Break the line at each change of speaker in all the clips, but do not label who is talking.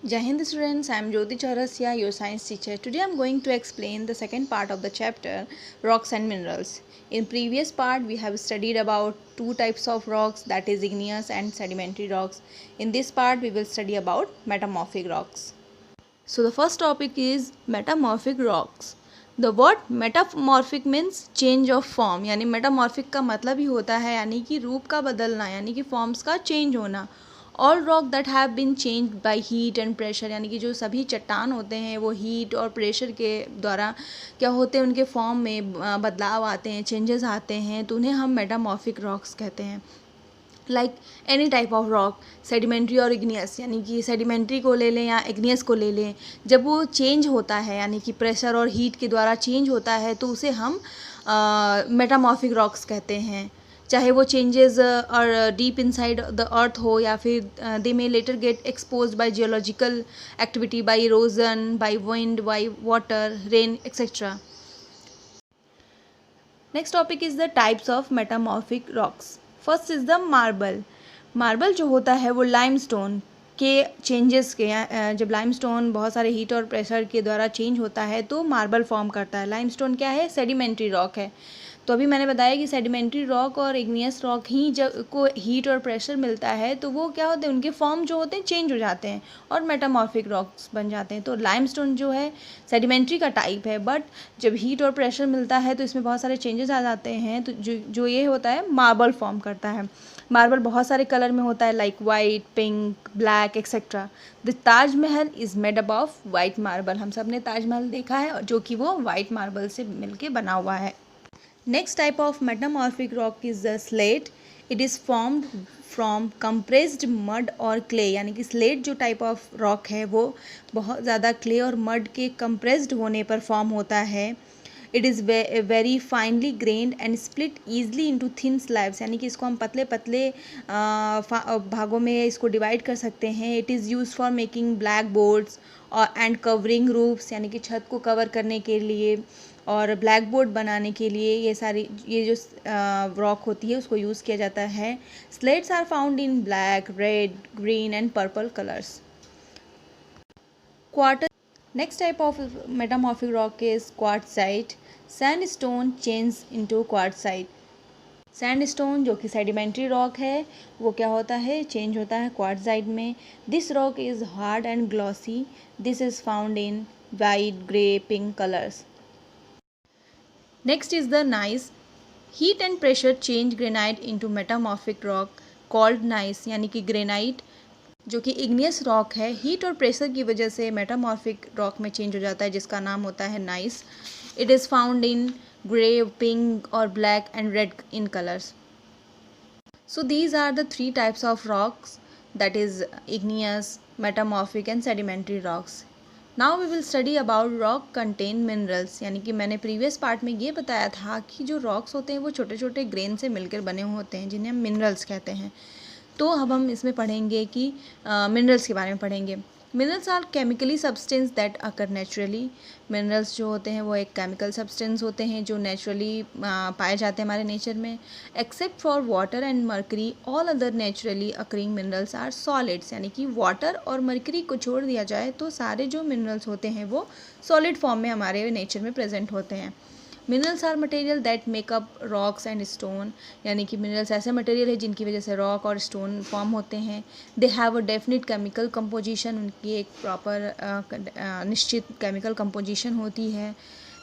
Jai Hind students, I am Jyoti Chaurasya, your science teacher. Today I am going to explain the second part of the chapter, rocks and minerals. In previous part we have studied about two types of rocks, that is igneous and sedimentary rocks. In this part we will study about metamorphic rocks. So the first topic is metamorphic rocks. The word metamorphic means change of form, यानी metamorphic का मतलब ही होता है यानी कि रूप का बदलना, यानी कि फॉर्म्स का चेंज होना. All rock that have been change by heat and pressure, यानी कि जो सभी चट्टान होते हैं वो हीट और प्रेशर के द्वारा क्या होते हैं, उनके फॉर्म में बदलाव आते हैं, चेंजेस आते हैं, तो उन्हें हम मेटामॉर्फिक रॉक्स कहते हैं. Like any type of rock, sedimentary और इग्नियस, यानी कि सेडिमेंट्री को ले लें या इग्नियस को ले लें, जब वो चेंज होता है यानी कि प्रेशर और हीट के द्वारा चेंज होता है तो उसे हम मेटामॉर्फिक रॉक्स कहते हैं. चाहे वो चेंजेस और डीप इनसाइड द अर्थ हो या फिर they may later get expose by geological activity, by erosion, by wind, by water, rain etcetera. Next topic is the types of metamorphic rocks. First is the marble. Marble जो होता है वो limestone के changes के, जब limestone बहुत सारे heat और प्रेशर के द्वारा चेंज होता है तो मार्बल फॉर्म करता है. लाइमस्टोन क्या है, सेडिमेंट्री रॉक है. तो अभी मैंने बताया कि सेडिमेंट्री रॉक और इग्नियस रॉक ही जब को हीट और प्रेशर मिलता है तो वो क्या होते हैं, उनके फॉर्म जो होते हैं चेंज हो जाते हैं और मेटामॉर्फिक रॉक्स बन जाते हैं. तो लाइमस्टोन जो है सेडिमेंट्री का टाइप है, बट जब हीट और प्रेशर मिलता है तो इसमें बहुत सारे चेंजेस आ जाते हैं, तो जो ये होता है मार्बल फॉर्म करता है. मार्बल बहुत सारे कलर में होता है, like white, pink, black etcetera. The Taj Mahal is made up of white marble. हम सब ने ताजमहल देखा है जो कि वो वाइट मार्बल से मिलके बना हुआ है. Next type of metamorphic rock is the slate. It is formed from compressed mud और clay, यानी कि slate जो type of rock है वो बहुत ज़्यादा clay और mud के compressed होने पर form होता है. It is very finely grained and split easily into thin slabs, यानी कि इसको हम पतले पतले भागों में इसको डिवाइड कर सकते हैं. It is used for making black boards and covering roofs, यानी कि छत को कवर करने के लिए और ब्लैक बोर्ड बनाने के लिए ये जो रॉक होती है उसको यूज़ किया जाता है. Slates are found in black, red, green and purple colours. Quarter. Next type of metamorphic rock is quartzite. Sandstone change into quartzite. Sandstone जो कि सेडिमेंट्री रॉक है वो क्या होता है, चेंज होता है क्वार्टजाइट में. This rock is hard and glossy. This is found in white, grey, pink colours. Next is the gneiss. Heat and pressure change granite into metamorphic rock called gneiss, यानी कि ग्रेनाइट जो कि igneous rock है, heat और pressure की वजह से metamorphic rock में चेंज हो जाता है जिसका नाम होता है gneiss. It is found in grey, pink और black and red in colours. So these are the three types of rocks, that is igneous, metamorphic and sedimentary rocks. Now we will study about rock contain minerals, यानी कि मैंने previous part में ये बताया था कि जो रॉक्स होते हैं वो छोटे छोटे ग्रेन से मिलकर बने हुए होते हैं जिन्हें हम मिनरल्स कहते हैं. तो अब हम इसमें पढ़ेंगे कि मिनरल्स के बारे में पढ़ेंगे. Minerals are chemically substance that occur naturally. मिनरल्स जो होते हैं वो एक केमिकल सब्सटेंस होते हैं जो नेचुरली पाए जाते हैं हमारे नेचर में. Except for water and mercury, all other naturally occurring minerals are solids, यानी कि वाटर और मर्करी को छोड़ दिया जाए तो सारे जो मिनरल्स होते हैं वो सॉलिड फॉर्म में हमारे नेचर में प्रेजेंट होते हैं. Minerals are material that make up rocks and stone, यानी कि मिनरल्स ऐसे मटेरियल है जिनकी वजह से रॉक और स्टोन फॉर्म होते हैं. They have a definite chemical composition, उनकी एक प्रॉपर निश्चित केमिकल कंपोजिशन होती है.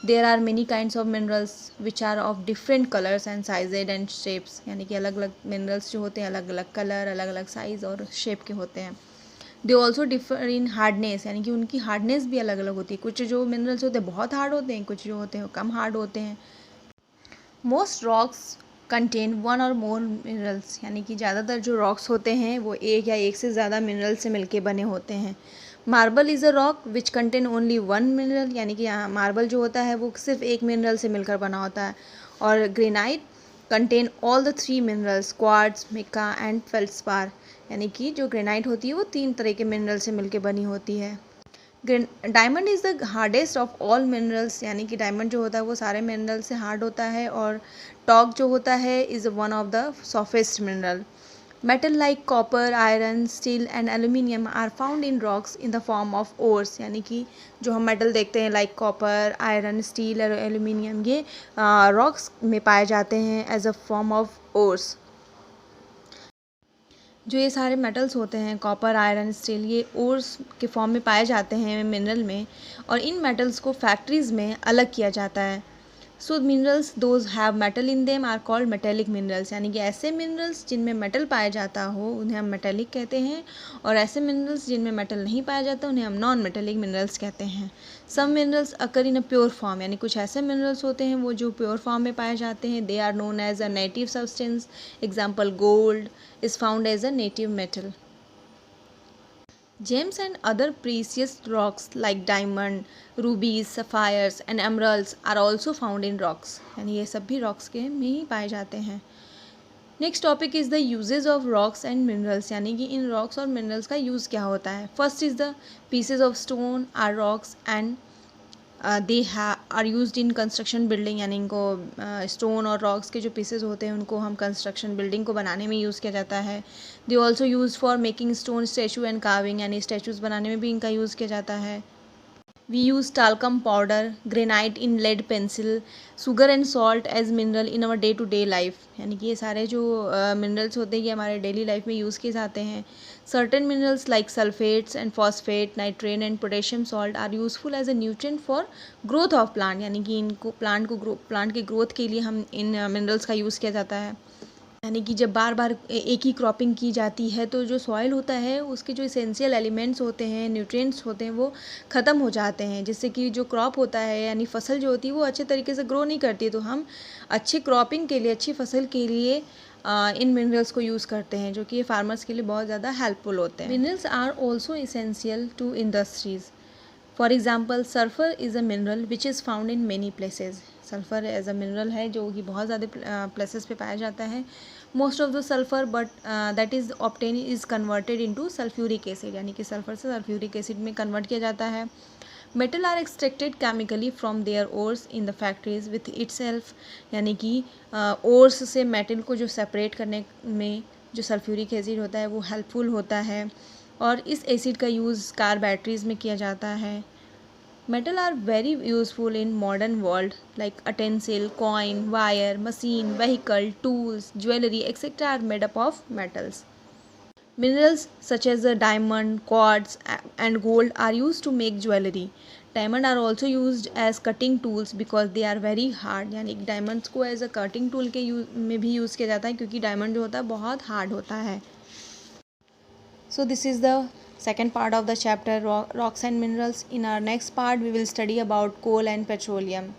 There are many kinds of minerals which are of different colours and sized and shapes, यानी कि अलग अलग मिनरल्स जो होते हैं अलग अलग कलर, अलग अलग साइज़ और शेप के होते हैं. They also differ in hardness, यानी कि उनकी हार्डनेस भी अलग अलग होती है. कुछ जो मिनरल्स होते हैं बहुत हार्ड होते हैं, कुछ जो होते हैं कम हार्ड होते हैं. मोस्ट रॉक्स कंटेन वन और मोर मिनरल्स, यानी कि ज़्यादातर जो रॉक्स होते हैं वो एक या एक से ज़्यादा मिनरल से मिलके बने होते हैं. Marble is a rock which contain only one mineral, यानी कि यहाँ मार्बल जो होता है वो सिर्फ एक मिनरल से मिलकर बना होता है. और granite contain all the three minerals, quartz, mica and feldspar, यानी कि जो ग्रेनाइट होती है वो 3 तरह के मिनरल से मिलकर बनी होती है. Diamond is the hardest of all minerals, यानी कि डायमंड जो होता है वो सारे मिनरल से हार्ड होता है. और टॉक जो होता है is one of the softest mineral. Metal like copper, iron, steel and aluminium are found in rocks in the form of ores, यानी कि जो हम मेटल देखते हैं लाइक कॉपर, आयरन, स्टील और एल्यूमिनियम, ये रॉक्स में पाए जाते हैं as a form of ores. जो ये सारे मेटल्स होते हैं कॉपर, आयरन, स्टील, ये ओर्स के फॉर्म में पाए जाते हैं मिनरल में, और इन मेटल्स को फैक्ट्रीज़ में अलग किया जाता है। So minerals those have metal in them are called metallic minerals, यानी कि ऐसे मिनरल्स जिनमें मेटल पाया जाता हो उन्हें हम मेटेलिक कहते हैं, और ऐसे मिनरल्स जिनमें मेटल नहीं पाया जाता उन्हें हम नॉन मेटेलिक मिनरल्स कहते हैं। Some minerals occur in a pure form, यानी कुछ ऐसे मिनरल्स होते हैं वो जो प्योर फॉर्म में पाए जाते हैं, they are known as a native substance. Example gold is found as a native metal. Gems and other precious rocks like diamond, rubies, sapphires and emeralds are also found in rocks, यानी ये सब भी rocks के में ही पाए जाते हैं। Next topic is the usages of rocks and minerals, यानी कि इन रॉक्स और मिनरल्स का यूज़ क्या होता है। First is the pieces of stone or rocks and they are used in construction building, यानी इनको स्टोन और रॉक्स के जो पीसेज होते हैं उनको हम कंस्ट्रक्शन बिल्डिंग को बनाने में यूज़ किया जाता है। They also use for making stone statue and carving, यानी स्टैचूज़ बनाने में भी इनका यूज़ किया जाता है। We use talcum powder, granite in lead pencil, sugar and salt as mineral in our day to day life, यानी कि ये सारे जो मिनरल्स होते हैं ये हमारे डेली लाइफ में यूज़ किए जाते हैं। Certain minerals like sulphates and phosphate, nitrate and potassium salt are useful as a nutrient for growth of plant, यानी कि इनको प्लांट की ग्रोथ के लिए हम इन मिनरल्स का यूज़ किया जाता है। यानी कि जब बार बार एक ही क्रॉपिंग की जाती है तो जो सॉइल होता है उसके जो इसेंशियल एलिमेंट्स होते हैं, न्यूट्रिएंट्स होते हैं, वो ख़त्म हो जाते हैं, जिससे कि जो क्रॉप होता है यानी फसल जो होती है वो अच्छे तरीके से ग्रो नहीं करती। तो हम अच्छी क्रॉपिंग के लिए, अच्छी फसल के लिए इन मिनरल्स को यूज़ करते हैं, जो कि फार्मर्स के लिए बहुत ज़्यादा हेल्पफुल होते हैं। Minerals are also essential to industries. For example sulphur is a mineral which is found in many places. Sulphur as a mineral है जो कि बहुत ज़्यादा प्लेसेस पे पाया जाता है। Most of the sulphur but that is obtain is converted into sulphuric acid, यानी कि सल्फ़र से सल्फ्यूरिक एसिड में कन्वर्ट किया जाता है। Metal are extracted chemically from their ores in the factories with itself, यानी कि ओर्स से मेटल को जो सेपरेट करने में जो सल्फ्यूरिक एसिड होता है वो हेल्पफुल होता है, और इस एसिड का यूज़ कार बैटरीज में किया जाता है। Metal are very useful in modern world like utensil, coin, wire, machine, vehicle, tools, jewellery etcetera are made up of metals. Minerals such as diamond, quartz and gold are use to make jewellery. Diamond are also use as cutting tools because they are very hard, यानी diamonds को as a cutting tool के में भी use किया जाता है क्योंकि diamond जो होता है बहुत हार्ड होता है। So this is the second part of the chapter rocks and minerals. In our next part we will study about coal and petroleum.